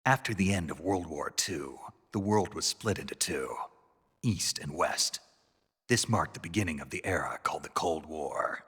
After the end of World War II, the world was split into two, East and West. This marked the beginning of the era called the Cold War.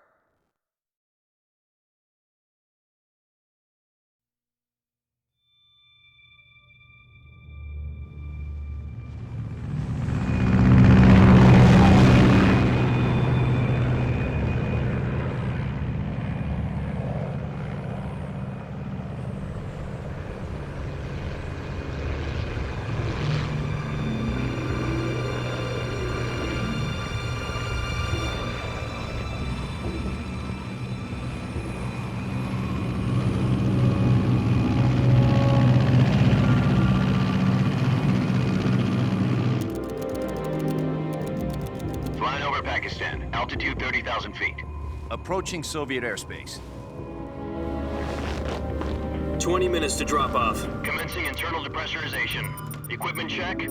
Pakistan, altitude 30,000 feet. Approaching Soviet airspace. 20 minutes to drop off. Commencing internal depressurization. Equipment check.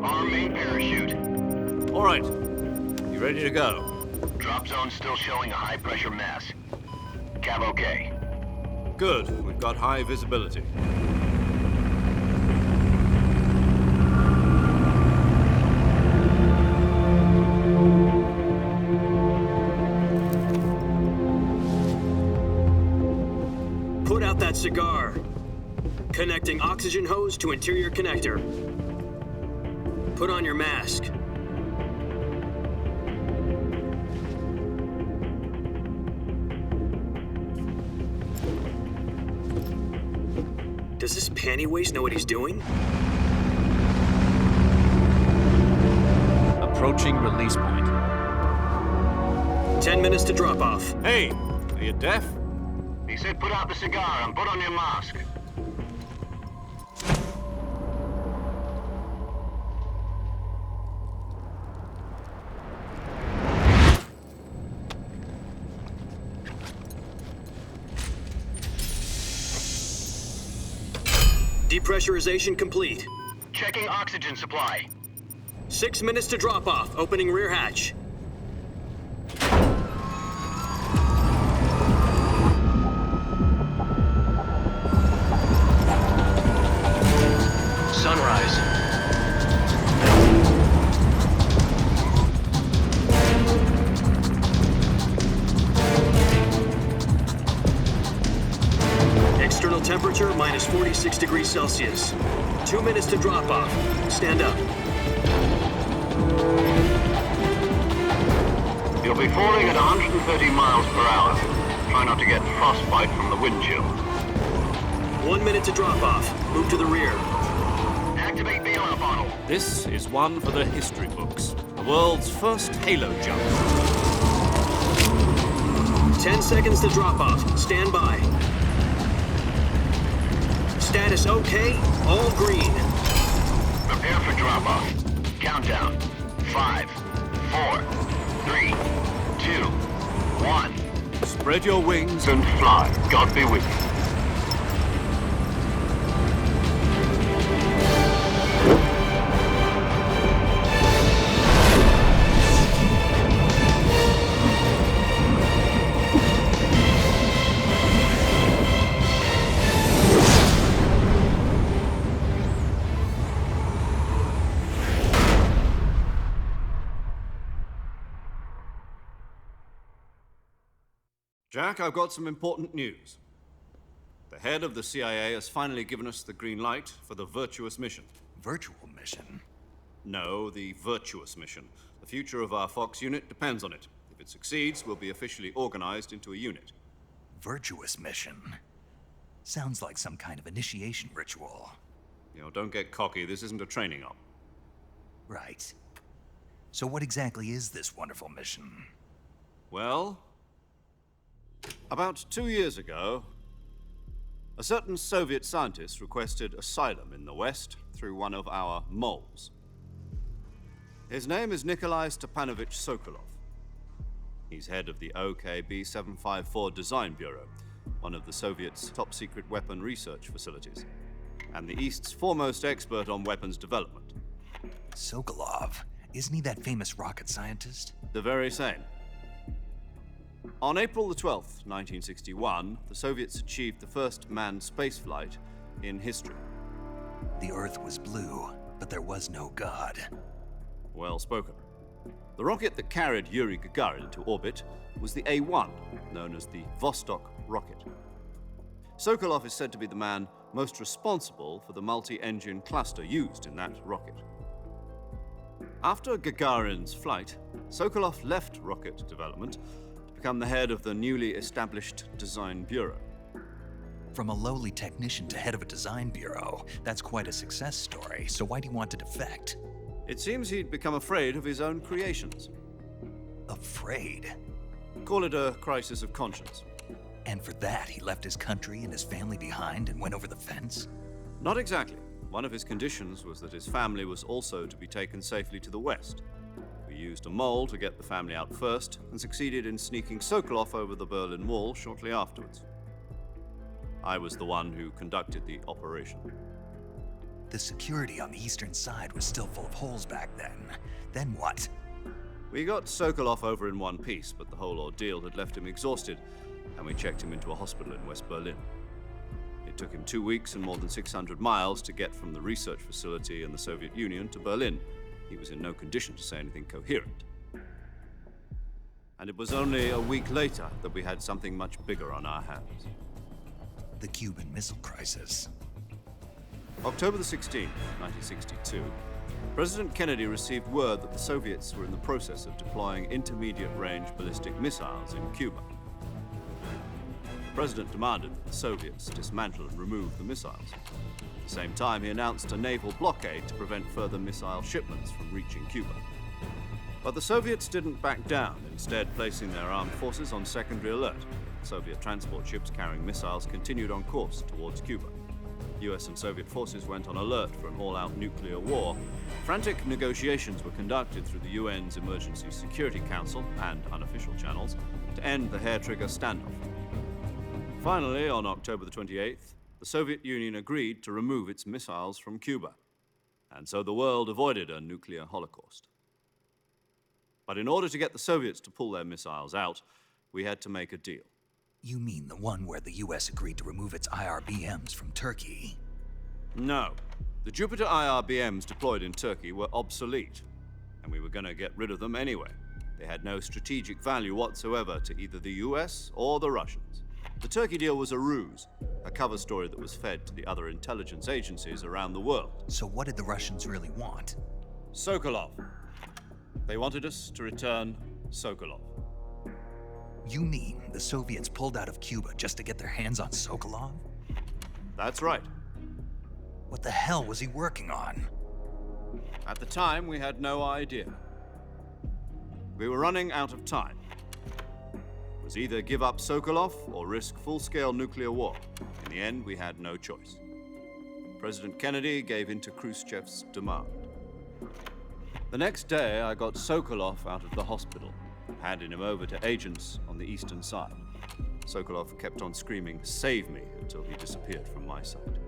Arm main parachute. All right. You ready to go? Drop zone still showing a high pressure mass. Cav okay. Good. We've got high visibility. Put out that cigar. Connecting oxygen hose to interior connector. Put on your mask. Does this pantywaist know what he's doing? Approaching release point. 10 minutes to drop off. Hey, are you deaf? He said put out the cigar and put on your mask. Depressurization complete. Checking oxygen supply. 6 minutes to drop off. Opening rear hatch. Sunrise. External temperature minus 46 degrees Celsius. 2 minutes to drop off. Stand up. You'll be falling at 130 miles per hour. Try not to get frostbite from the wind chill. 1 minute to drop off. Move to the rear. Activate bailout bottle. This is one for the history books. The world's first halo jump. 10 seconds to drop off. Stand by. Status okay. All green. Prepare for drop-off. Countdown. 5, 4, 3, 2, 1. Spread your wings. And fly. God be with you. Jack, I've got some important news. The head of the CIA has finally given us the green light for the Virtuous mission. Virtual mission? No, the Virtuous mission. The future of our Fox unit depends on it. If it succeeds, we'll be officially organized into a unit. Virtuous mission? Sounds like some kind of initiation ritual. You know, don't get cocky. This isn't a training op. Right. So what exactly is this wonderful mission? Well, about 2 years ago, a certain Soviet scientist requested asylum in the West through one of our moles. His name is Nikolai Stepanovich Sokolov. He's head of the OKB-754 Design Bureau, one of the Soviets' top-secret weapon research facilities, and the East's foremost expert on weapons development. Sokolov? Isn't he that famous rocket scientist? The very same. On April the 12th, 1961, the Soviets achieved the first manned spaceflight in history. The Earth was blue, but there was no God. Well spoken. The rocket that carried Yuri Gagarin to orbit was the A-1, known as the Vostok rocket. Sokolov is said to be the man most responsible for the multi-engine cluster used in that rocket. After Gagarin's flight, Sokolov left rocket development to become the head of the newly established Design Bureau. From a lowly technician to head of a design bureau, that's quite a success story, so why do you want to defect? It seems he'd become afraid of his own creations. Afraid? Call it a crisis of conscience. And for that, he left his country and his family behind and went over the fence? Not exactly. One of his conditions was that his family was also to be taken safely to the west. We used a mole to get the family out first and succeeded in sneaking Sokolov over the Berlin Wall shortly afterwards. I was the one who conducted the operation. The security on the eastern side was still full of holes back then. Then what? We got Sokolov over in one piece, but the whole ordeal had left him exhausted, and we checked him into a hospital in West Berlin. It took him 2 weeks and more than 600 miles to get from the research facility in the Soviet Union to Berlin. He was in no condition to say anything coherent. And it was only a week later that we had something much bigger on our hands. The Cuban Missile Crisis. October the 16th, 1962, President Kennedy received word that the Soviets were in the process of deploying intermediate-range ballistic missiles in Cuba. The President demanded that the Soviets dismantle and remove the missiles. At the same time, he announced a naval blockade to prevent further missile shipments from reaching Cuba. But the Soviets didn't back down, instead placing their armed forces on secondary alert. Soviet transport ships carrying missiles continued on course towards Cuba. US and Soviet forces went on alert for an all-out nuclear war. Frantic negotiations were conducted through the UN's Emergency Security Council and unofficial channels to end the hair-trigger standoff. Finally, on October the 28th, the Soviet Union agreed to remove its missiles from Cuba, and so the world avoided a nuclear holocaust. But in order to get the Soviets to pull their missiles out, we had to make a deal. You mean the one where the US agreed to remove its IRBMs from Turkey? No. The Jupiter IRBMs deployed in Turkey were obsolete, and we were going to get rid of them anyway. They had no strategic value whatsoever to either the US or the Russians. The Turkey deal was a ruse, a cover story that was fed to the other intelligence agencies around the world. So what did the Russians really want? Sokolov. They wanted us to return Sokolov. You mean the Soviets pulled out of Cuba just to get their hands on Sokolov? That's right. What the hell was he working on? At the time, we had no idea. We were running out of time. It was either give up Sokolov or risk full-scale nuclear war. In the end, we had no choice. President Kennedy gave in to Khrushchev's demand. The next day, I got Sokolov out of the hospital, handing him over to agents on the eastern side. Sokolov kept on screaming, "Save me," until he disappeared from my sight.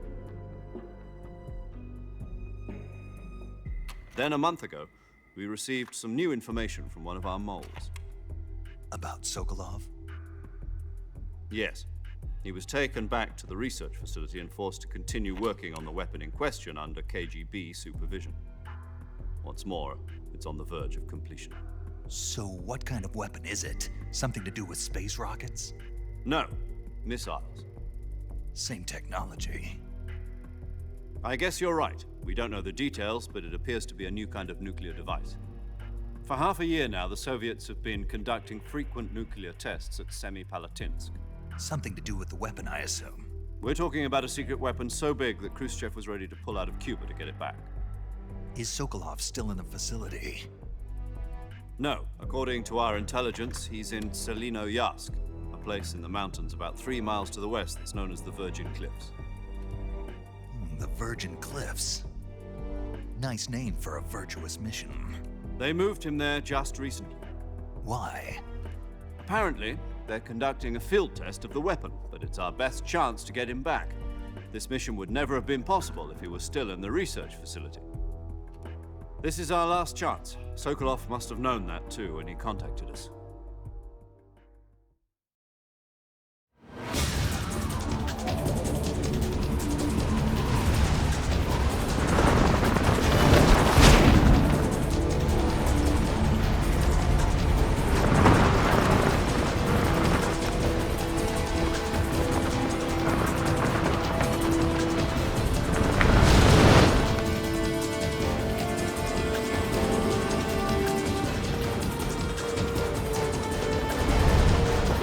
Then a month ago, we received some new information from one of our moles. About Sokolov? Yes. He was taken back to the research facility and forced to continue working on the weapon in question under KGB supervision. What's more, it's on the verge of completion. So what kind of weapon is it? Something to do with space rockets? No, missiles. Same technology. I guess you're right. We don't know the details, but it appears to be a new kind of nuclear device. For half a year now, the Soviets have been conducting frequent nuclear tests at Semipalatinsk. Something to do with the weapon, I assume. We're talking about a secret weapon so big that Khrushchev was ready to pull out of Cuba to get it back. Is Sokolov still in the facility? No. According to our intelligence, he's in Selinoyarsk, a place in the mountains about 3 miles to the west that's known as the Virgin Cliffs. The Virgin Cliffs. Nice name for a virtuous mission. They moved him there just recently. Why? Apparently, they're conducting a field test of the weapon, but it's our best chance to get him back. This mission would never have been possible if he was still in the research facility. This is our last chance. Sokolov must have known that too when he contacted us.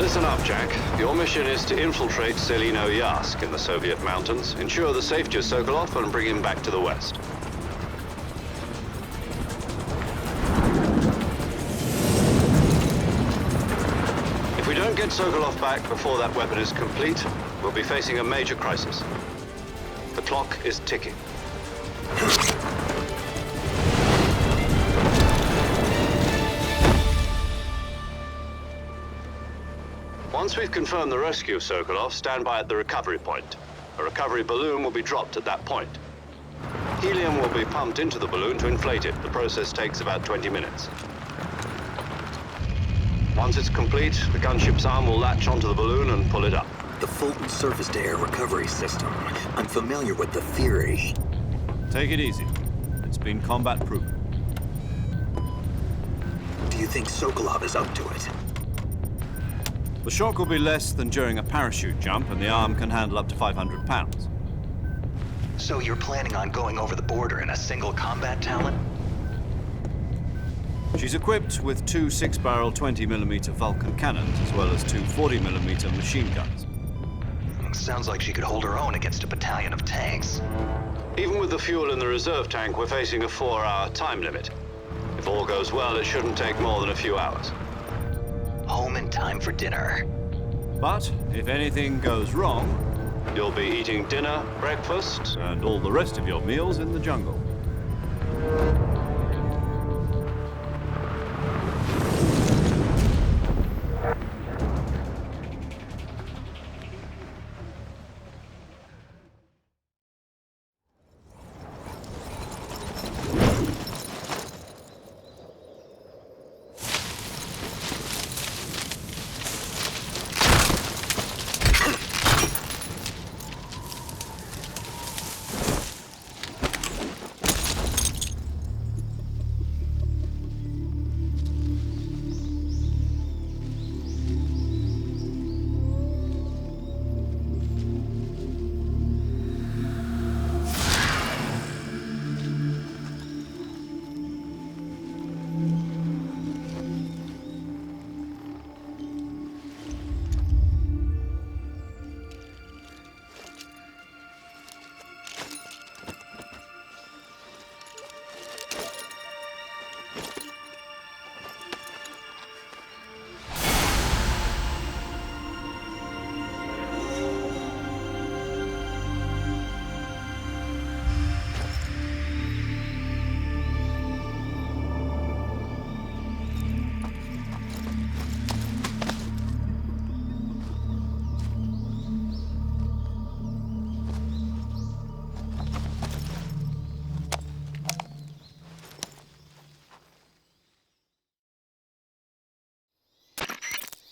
Listen up, Jack. Your mission is to infiltrate Selino Yask in the Soviet mountains, ensure the safety of Sokolov, and bring him back to the West. If we don't get Sokolov back before that weapon is complete, we'll be facing a major crisis. The clock is ticking. Once we've confirmed the rescue of Sokolov, stand by at the recovery point. A recovery balloon will be dropped at that point. Helium will be pumped into the balloon to inflate it. The process takes about 20 minutes. Once it's complete, the gunship's arm will latch onto the balloon and pull it up. The Fulton surface-to-air recovery system. I'm familiar with the theory. Take it easy. It's been combat-proven. Do you think Sokolov is up to it? The shock will be less than during a parachute jump, and the arm can handle up to 500 pounds. So you're planning on going over the border in a single combat Talon? She's equipped with two 6-barrel 20mm Vulcan cannons, as well as two 40mm machine guns. Sounds like she could hold her own against a battalion of tanks. Even with the fuel in the reserve tank, we're facing a 4-hour time limit. If all goes well, it shouldn't take more than a few hours. Home in time for dinner. But if anything goes wrong, you'll be eating dinner, breakfast, and all the rest of your meals in the jungle.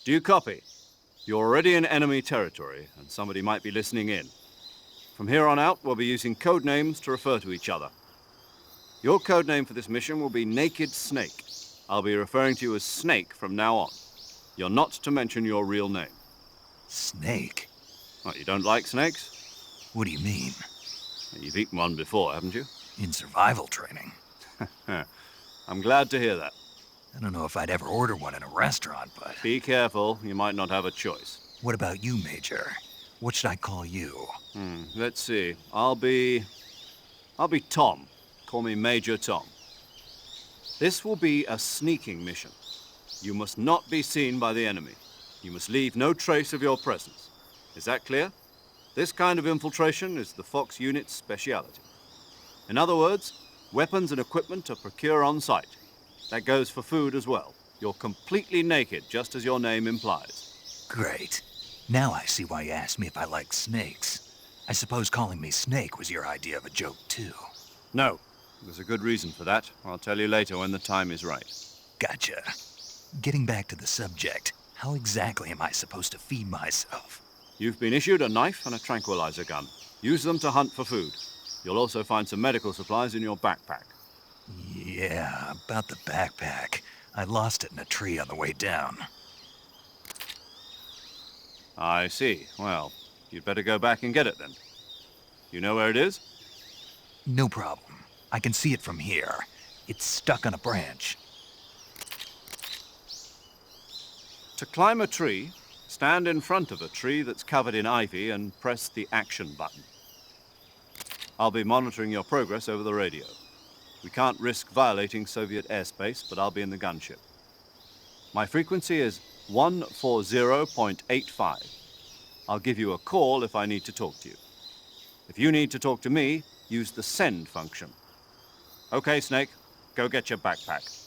Do you copy? You're already in enemy territory, and somebody might be listening in. From here on out, we'll be using code names to refer to each other. Your code name for this mission will be Naked Snake. I'll be referring to you as Snake from now on. You're not to mention your real name. Snake? What, you don't like snakes? What do you mean? You've eaten one before, haven't you? In survival training. I'm glad to hear that. I don't know if I'd ever order one in a restaurant, but... Be careful, you might not have a choice. What about you, Major? What should I call you? Let's see. I'll be Tom. Call me Major Tom. This will be a sneaking mission. You must not be seen by the enemy. You must leave no trace of your presence. Is that clear? This kind of infiltration is the Fox unit's speciality. In other words, weapons and equipment are procured on site. That goes for food as well. You're completely naked, just as your name implies. Great. Now I see why you asked me if I like snakes. I suppose calling me Snake was your idea of a joke, too. No. There's a good reason for that. I'll tell you later when the time is right. Gotcha. Getting back to the subject, how exactly am I supposed to feed myself? You've been issued a knife and a tranquilizer gun. Use them to hunt for food. You'll also find some medical supplies in your backpack. Yeah, about the backpack. I lost it in a tree on the way down. I see. Well, you'd better go back and get it then. You know where it is? No problem. I can see it from here. It's stuck on a branch. To climb a tree, Stand in front of a tree that's covered in ivy and press the action button. I'll be monitoring your progress over the radio. We can't risk violating Soviet airspace, but I'll be in the gunship. My frequency is 140.85. I'll give you a call if I need to talk to you. If you need to talk to me, use the send function. Okay, Snake, go get your backpack.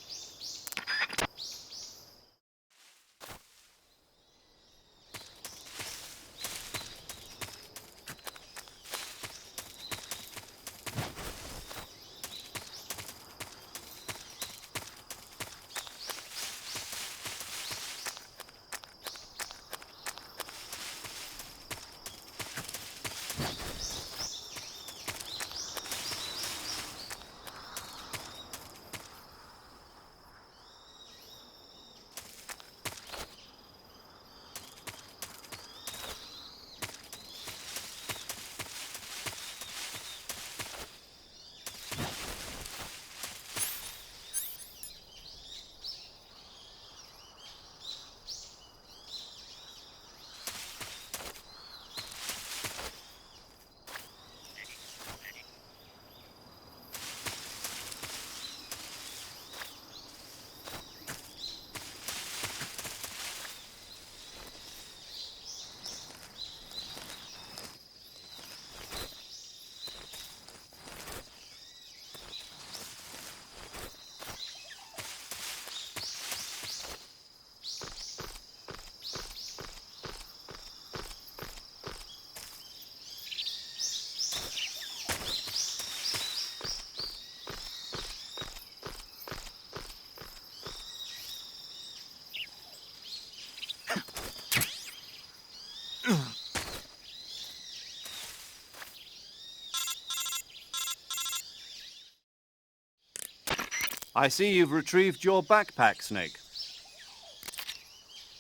I see you've retrieved your backpack, Snake.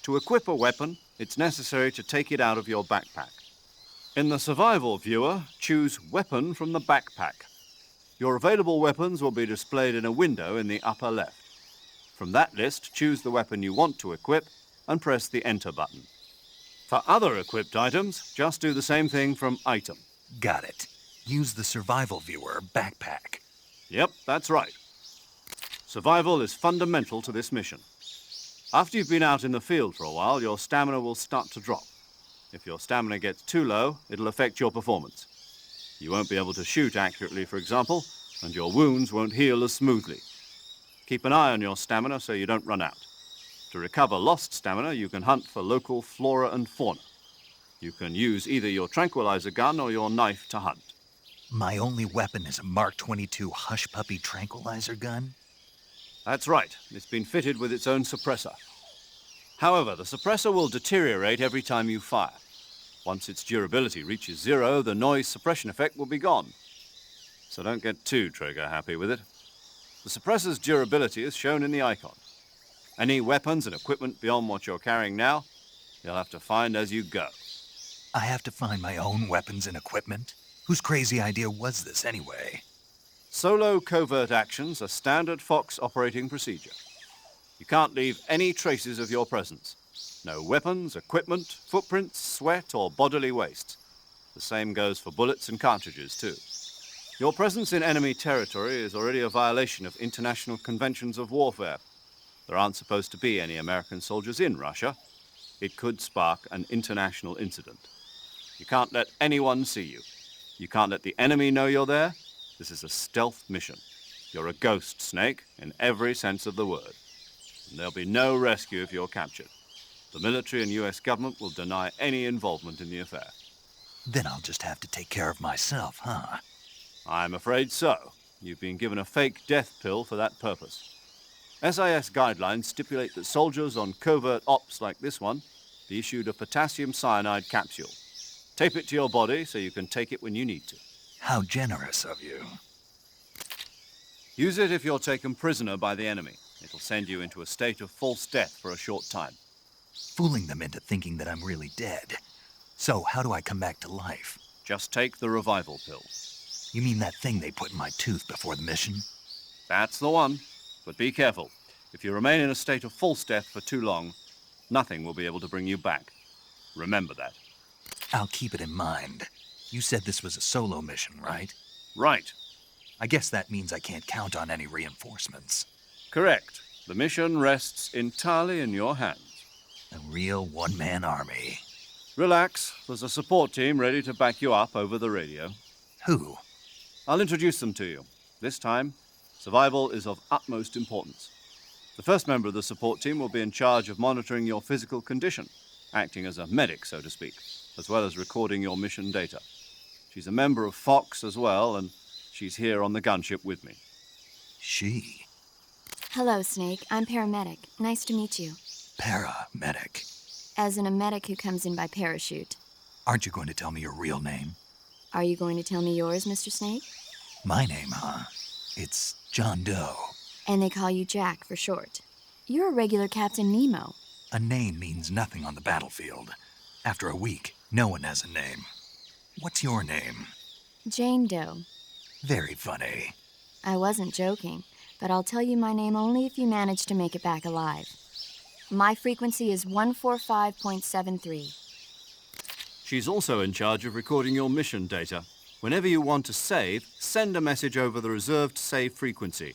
To equip a weapon, it's necessary to take it out of your backpack. In the survival viewer, choose Weapon from the backpack. Your available weapons will be displayed in a window in the upper left. From that list, choose the weapon you want to equip and press the Enter button. For other equipped items, just do the same thing from Item. Got it. Use the survival viewer backpack. Yep, that's right. Survival is fundamental to this mission. After you've been out in the field for a while, your stamina will start to drop. If your stamina gets too low, it'll affect your performance. You won't be able to shoot accurately, for example, and your wounds won't heal as smoothly. Keep an eye on your stamina so you don't run out. To recover lost stamina, you can hunt for local flora and fauna. You can use either your tranquilizer gun or your knife to hunt. My only weapon is a Mark 22 Hush Puppy tranquilizer gun? That's right. It's been fitted with its own suppressor. However, the suppressor will deteriorate every time you fire. Once its durability reaches 0, the noise suppression effect will be gone. So don't get too trigger happy with it. The suppressor's durability is shown in the icon. Any weapons and equipment beyond what you're carrying now, you'll have to find as you go. I have to find my own weapons and equipment? Whose crazy idea was this anyway? Solo covert actions are standard Fox operating procedure. You can't leave any traces of your presence. No weapons, equipment, footprints, sweat, or bodily waste. The same goes for bullets and cartridges, too. Your presence in enemy territory is already a violation of international conventions of warfare. There aren't supposed to be any American soldiers in Russia. It could spark an international incident. You can't let anyone see you. You can't let the enemy know you're there. This is a stealth mission. You're a ghost, Snake, in every sense of the word. And there'll be no rescue if you're captured. The military and US government will deny any involvement in the affair. Then I'll just have to take care of myself, huh? I'm afraid so. You've been given a fake death pill for that purpose. SIS guidelines stipulate that soldiers on covert ops like this one be issued a potassium cyanide capsule. Tape it to your body so you can take it when you need to. How generous of you. Use it if you're taken prisoner by the enemy. It'll send you into a state of false death for a short time. Fooling them into thinking that I'm really dead. So, how do I come back to life? Just take the revival pill. You mean that thing they put in my tooth before the mission? That's the one. But be careful. If you remain in a state of false death for too long, nothing will be able to bring you back. Remember that. I'll keep it in mind. You said this was a solo mission, right? Right. I guess that means I can't count on any reinforcements. Correct. The mission rests entirely in your hands. A real one-man army. Relax. There's a support team ready to back you up over the radio. Who? I'll introduce them to you. This time, survival is of utmost importance. The first member of the support team will be in charge of monitoring your physical condition, acting as a medic, so to speak, as well as recording your mission data. She's a member of Fox as well, and she's here on the gunship with me. She. Hello, Snake. I'm paramedic. Nice to meet you. Paramedic. As in a medic who comes in by parachute. Aren't you going to tell me your real name? Are you going to tell me yours, Mr. Snake? My name, huh? It's John Doe. And they call you Jack for short. You're a regular Captain Nemo. A name means nothing on the battlefield. After a week, no one has a name. What's your name? Jane Doe. Very funny. I wasn't joking, but I'll tell you my name only if you manage to make it back alive. My frequency is 145.73. She's also in charge of recording your mission data. Whenever you want to save, send a message over the reserved save frequency,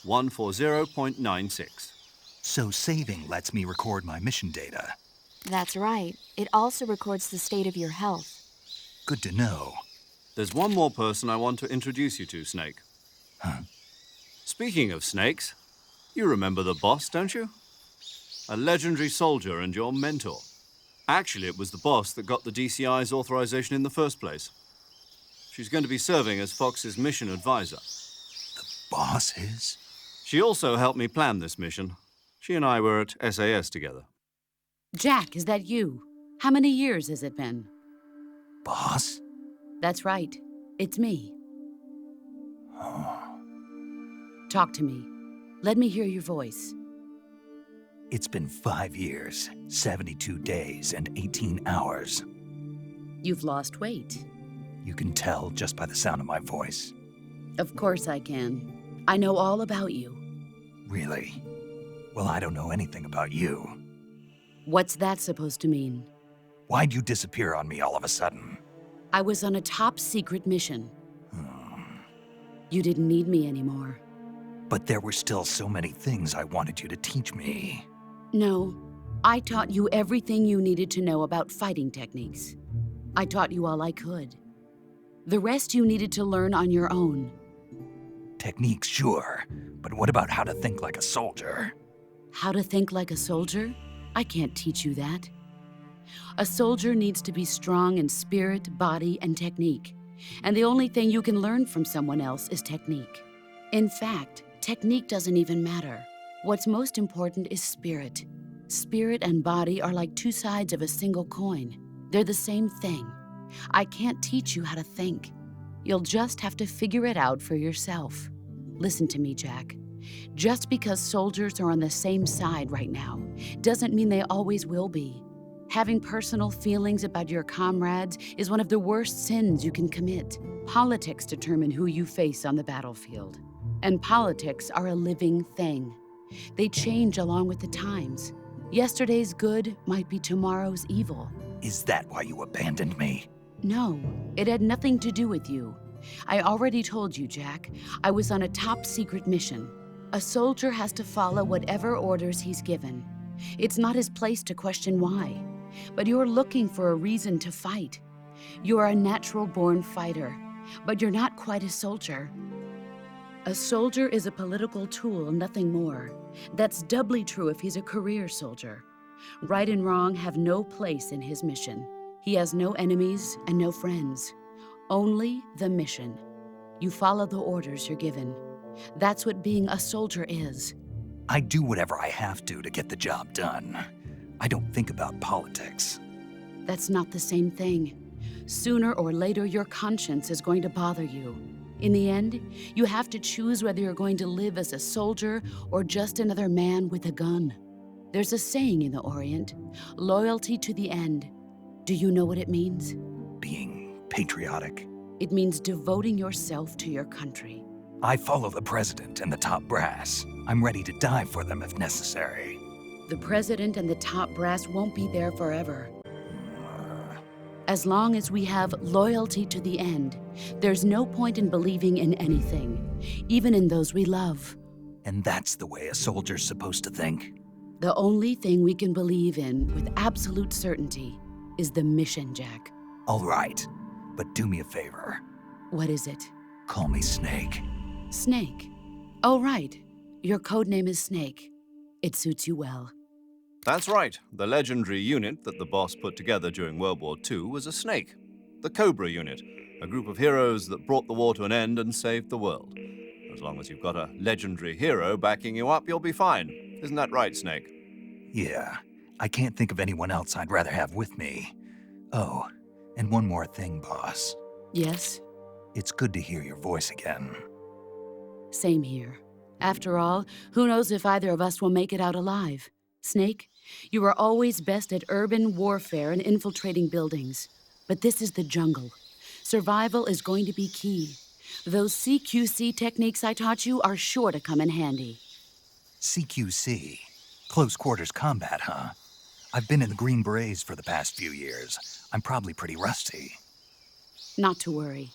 140.96. So saving lets me record my mission data. That's right. It also records the state of your health. Good to know. There's one more person I want to introduce you to, Snake. Huh? Speaking of snakes, you remember the boss, don't you? A legendary soldier and your mentor. Actually, it was the boss that got the DCI's authorization in the first place. She's going to be serving as Fox's mission advisor. Boss is? She also helped me plan this mission. She and I were at SAS together. Jack, is that you? How many years has it been? Boss? That's right. It's me. Talk to me. Let me hear your voice. It's been 5 years, 72 days, and 18 hours. You've lost weight. You can tell just by the sound of my voice. Of course I can. I know all about you. Really? Well, I don't know anything about you. What's that supposed to mean? Why'd you disappear on me all of a sudden? I was on a top-secret mission. You didn't need me anymore. But there were still so many things I wanted you to teach me. No, I taught you everything you needed to know about fighting techniques. I taught you all I could. The rest you needed to learn on your own. Techniques, sure. But what about how to think like a soldier? How to think like a soldier? I can't teach you that. A soldier needs to be strong in spirit, body, and technique. And the only thing you can learn from someone else is technique. In fact, technique doesn't even matter. What's most important is spirit. Spirit and body are like two sides of a single coin. They're the same thing. I can't teach you how to think. You'll just have to figure it out for yourself. Listen to me, Jack. Just because soldiers are on the same side right now doesn't mean they always will be. Having personal feelings about your comrades is one of the worst sins you can commit. Politics determine who you face on the battlefield. And politics are a living thing. They change along with the times. Yesterday's good might be tomorrow's evil. Is that why you abandoned me? No, it had nothing to do with you. I already told you, Jack. I was on a top-secret mission. A soldier has to follow whatever orders he's given. It's not his place to question why. But you're looking for a reason to fight. You're a natural-born fighter, but you're not quite a soldier. A soldier is a political tool, nothing more. That's doubly true if he's a career soldier. Right and wrong have no place in his mission. He has no enemies and no friends. Only the mission. You follow the orders you're given. That's what being a soldier is. I do whatever I have to get the job done. I don't think about politics. That's not the same thing. Sooner or later, your conscience is going to bother you. In the end, you have to choose whether you're going to live as a soldier or just another man with a gun. There's a saying in the Orient, loyalty to the end. Do you know what it means? Being patriotic. It means devoting yourself to your country. I follow the president and the top brass. I'm ready to die for them if necessary. The president and the top brass won't be there forever. As long as we have loyalty to the end, there's no point in believing in anything, even in those we love. And that's the way a soldier's supposed to think? The only thing we can believe in with absolute certainty is the mission, Jack. All right, but do me a favor. What is it? Call me Snake. Snake. Oh, right. Your code name is Snake. It suits you well. That's right. The legendary unit that the boss put together during World War II was a snake. The Cobra unit, a group of heroes that brought the war to an end and saved the world. As long as you've got a legendary hero backing you up, you'll be fine. Isn't that right, Snake? Yeah, I can't think of anyone else I'd rather have with me. Oh, and one more thing, boss. Yes? It's good to hear your voice again. Same here. After all, who knows if either of us will make it out alive? Snake, you are always best at urban warfare and infiltrating buildings. But this is the jungle. Survival is going to be key. Those CQC techniques I taught you are sure to come in handy. CQC? Close quarters combat, huh? I've been in the Green Berets for the past few years. I'm probably pretty rusty. Not to worry.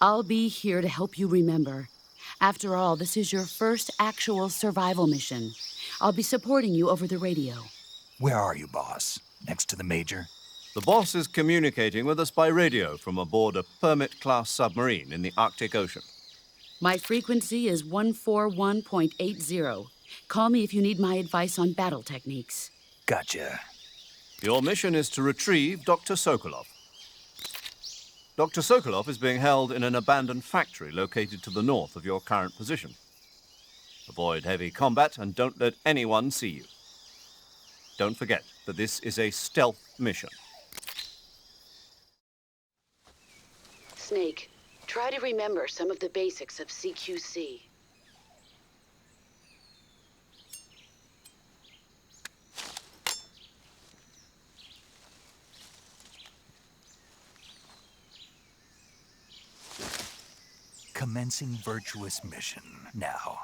I'll be here to help you remember. After all, this is your first actual survival mission. I'll be supporting you over the radio. Where are you, boss? Next to the Major? The boss is communicating with us by radio from aboard a Permit-class submarine in the Arctic Ocean. My frequency is 141.80. Call me if you need my advice on battle techniques. Gotcha. Your mission is to retrieve Dr. Sokolov. Dr. Sokolov is being held in an abandoned factory located to the north of your current position. Avoid heavy combat and don't let anyone see you. Don't forget that this is a stealth mission. Snake, try to remember some of the basics of CQC. Commencing virtuous mission now.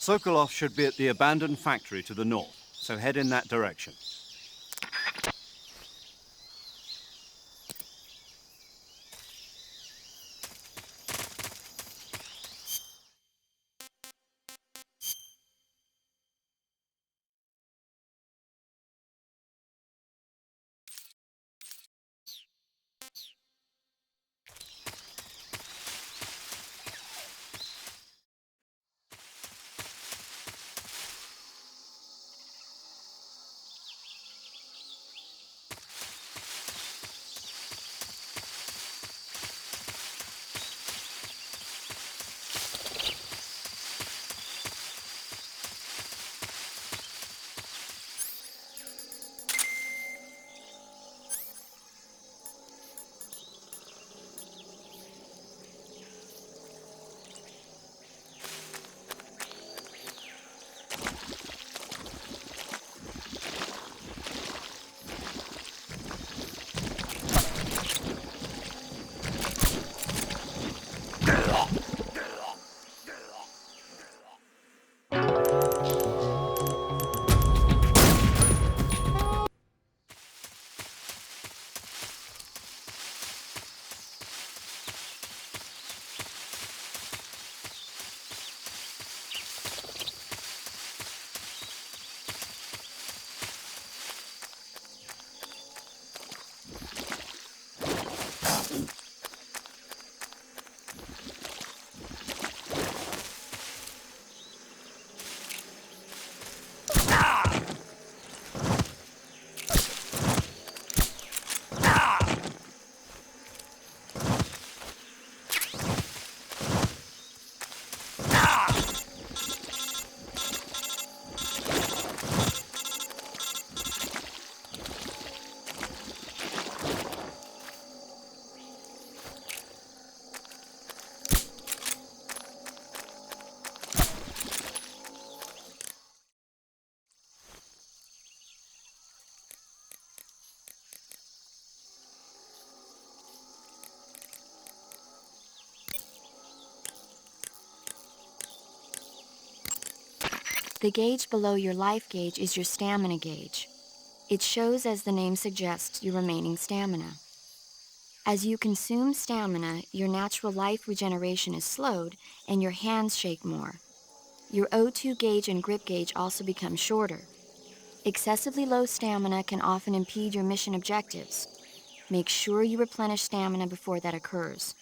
Sokolov should be at the abandoned factory to the north, so head in that direction. The gauge below your life gauge is your stamina gauge. It shows, as the name suggests, your remaining stamina. As you consume stamina, your natural life regeneration is slowed and your hands shake more. Your O2 gauge and grip gauge also become shorter. Excessively low stamina can often impede your mission objectives. Make sure you replenish stamina before that occurs.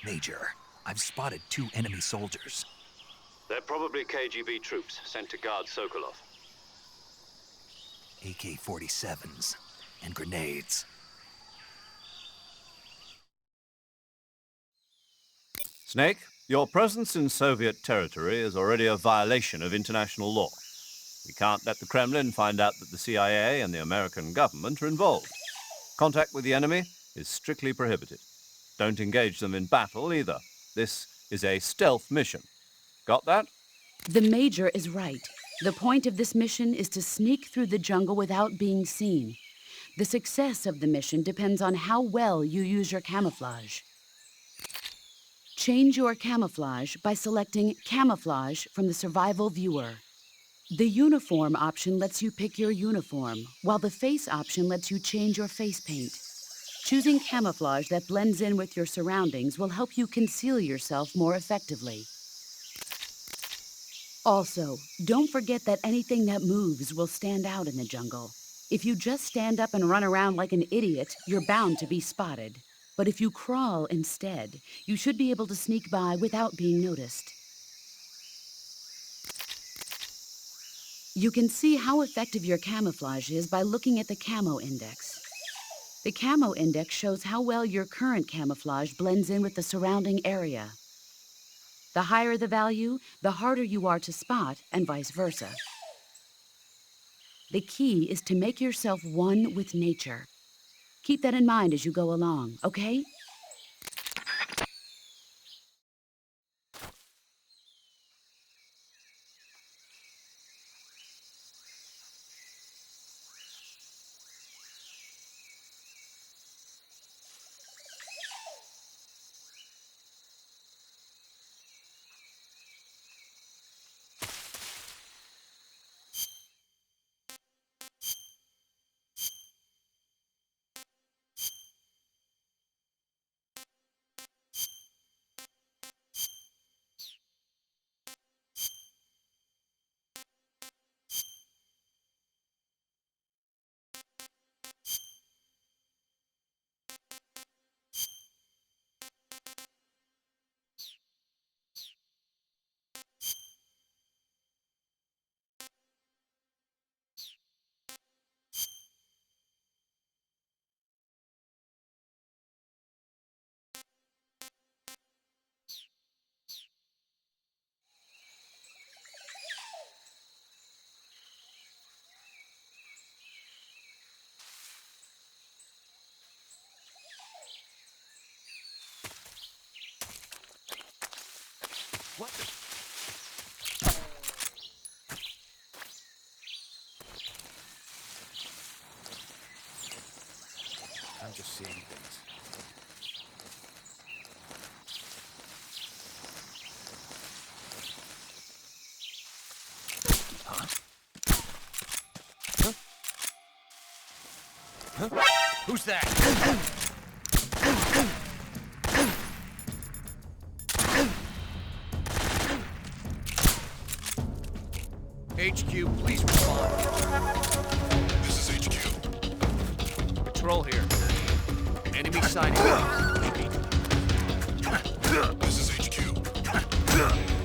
Major, I've spotted 2 enemy soldiers. They're probably KGB troops sent to guard Sokolov. AK-47s and grenades. Snake, your presence in Soviet territory is already a violation of international law. We can't let the Kremlin find out that the CIA and the American government are involved. Contact with the enemy is strictly prohibited. Don't engage them in battle either. This is a stealth mission. Got that? The Major is right. The point of this mission is to sneak through the jungle without being seen. The success of the mission depends on how well you use your camouflage. Change your camouflage by selecting Camouflage from the Survival Viewer. The Uniform option lets you pick your uniform, while the Face option lets you change your face paint. Choosing camouflage that blends in with your surroundings will help you conceal yourself more effectively. Also, don't forget that anything that moves will stand out in the jungle. If you just stand up and run around like an idiot, you're bound to be spotted. But if you crawl instead, you should be able to sneak by without being noticed. You can see how effective your camouflage is by looking at the Camo Index. The Camo Index shows how well your current camouflage blends in with the surrounding area. The higher the value, the harder you are to spot, and vice versa. The key is to make yourself one with nature. Keep that in mind as you go along, okay? I'm just seeing things. Who's that? HQ, please respond. This is HQ. Patrol here. Enemy sighting. This is HQ.